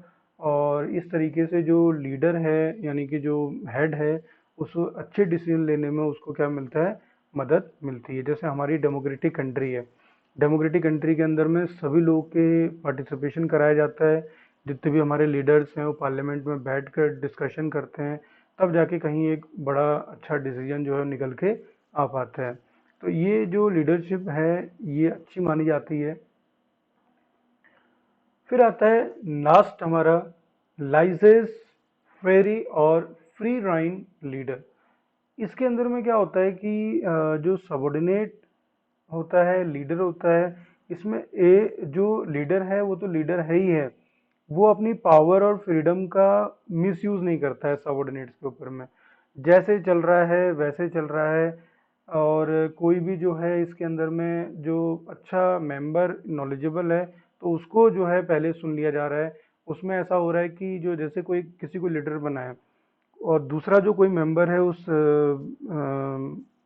और इस तरीके से जो लीडर है, यानी कि जो हेड है, उसको अच्छे डिसीजन लेने में उसको क्या मिलता है? मदद मिलती है। जैसे हमारी डेमोक्रेटिक कंट्री है, डेमोक्रेटिक कंट्री के अंदर में सभी लोगों के पार्टिसिपेशन कराया जाता है। जितने भी हमारे लीडर्स हैं वो पार्लियामेंट में बैठकर डिस्कशन करते हैं, तब जाके कहीं एक बड़ा अच्छा डिसीजन जो है निकल के आ पाता है। तो ये जो लीडरशिप है ये अच्छी मानी जाती है। फिर आता है लास्ट हमारा, लाइजेस फेरी और फ्री राइन लीडर। इसके अंदर में क्या होता है कि जो सबॉर्डिनेट होता है, लीडर होता है, इसमें जो लीडर है वो तो लीडर है ही है, वो अपनी पावर और फ्रीडम का मिसयूज नहीं करता है सबॉर्डिनेट्स के ऊपर में। जैसे चल रहा है वैसे चल रहा है। और कोई भी जो है इसके अंदर में जो अच्छा मेंबर नॉलेजेबल है, तो उसको जो है पहले सुन लिया जा रहा है। उसमें ऐसा हो रहा है कि जो जैसे कोई किसी को लीडर बनाए, और दूसरा जो कोई मेंबर है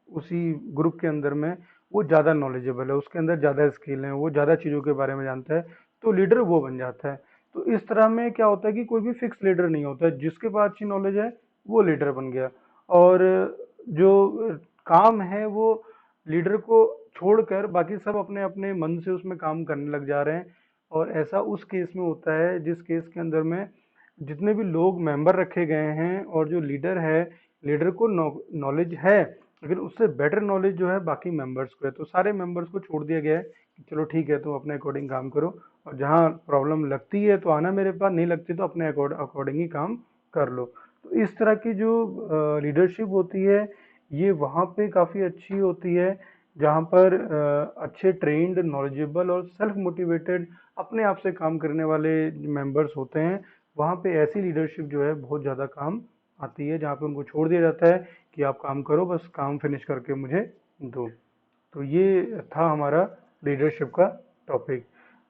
उसी ग्रुप के अंदर में, वो ज़्यादा नॉलेजेबल है, उसके अंदर ज़्यादा स्किल है, वो ज़्यादा चीज़ों के बारे में जानता है, तो लीडर वो बन जाता है। तो इस तरह में क्या होता है कि कोई भी फिक्स लीडर नहीं होता है, जिसके पास अच्छी नॉलेज है वो लीडर बन गया। और जो काम है वो लीडर को छोड़कर बाकी सब अपने अपने मन से उसमें काम करने लग जा रहे हैं। और ऐसा उस केस में होता है जिस केस के अंदर में जितने भी लोग मेंबर रखे गए हैं और जो लीडर है, लीडर को नॉलेज है, लेकिन उससे बेटर नॉलेज जो है बाकी मेंबर्स को है। तो सारे मेंबर्स को छोड़ दिया गया है कि चलो ठीक है तुम अपने अकॉर्डिंग काम करो, और जहाँ प्रॉब्लम लगती है तो आना मेरे पास, नहीं लगती तो अपने अकॉर्डिंग ही काम कर लो। तो इस तरह की जो लीडरशिप होती है ये वहाँ पे काफ़ी अच्छी होती है, जहाँ पर अच्छे ट्रेंड, नॉलेजेबल और सेल्फ मोटिवेटेड अपने आप से काम करने वाले मेंबर्स होते हैं। वहाँ पे ऐसी लीडरशिप जो है बहुत ज़्यादा काम आती है, जहाँ पे उनको छोड़ दिया जाता है कि आप काम करो, बस काम फिनिश करके मुझे दो। तो ये था हमारा लीडरशिप का टॉपिक।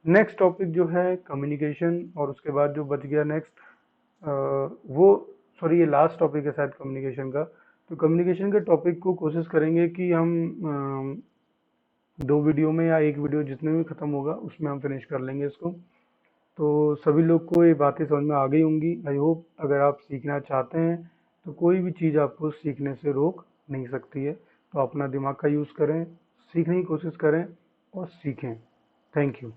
नेक्स्ट टॉपिक जो है कम्युनिकेशन, और उसके बाद जो बच गया नेक्स्ट वो सॉरी ये लास्ट टॉपिक है शायद कम्युनिकेशन का। तो कम्युनिकेशन के टॉपिक को कोशिश करेंगे कि हम 2 वीडियो में या 1 वीडियो जितने में ख़त्म होगा उसमें हम फिनिश कर लेंगे इसको। तो सभी लोग को ये बातें समझ में आ गई होंगी आई होप। अगर आप सीखना चाहते हैं तो कोई भी चीज़ आपको सीखने से रोक नहीं सकती है। तो अपना दिमाग का यूज़ करें, सीखने की कोशिश करें और सीखें। Thank you.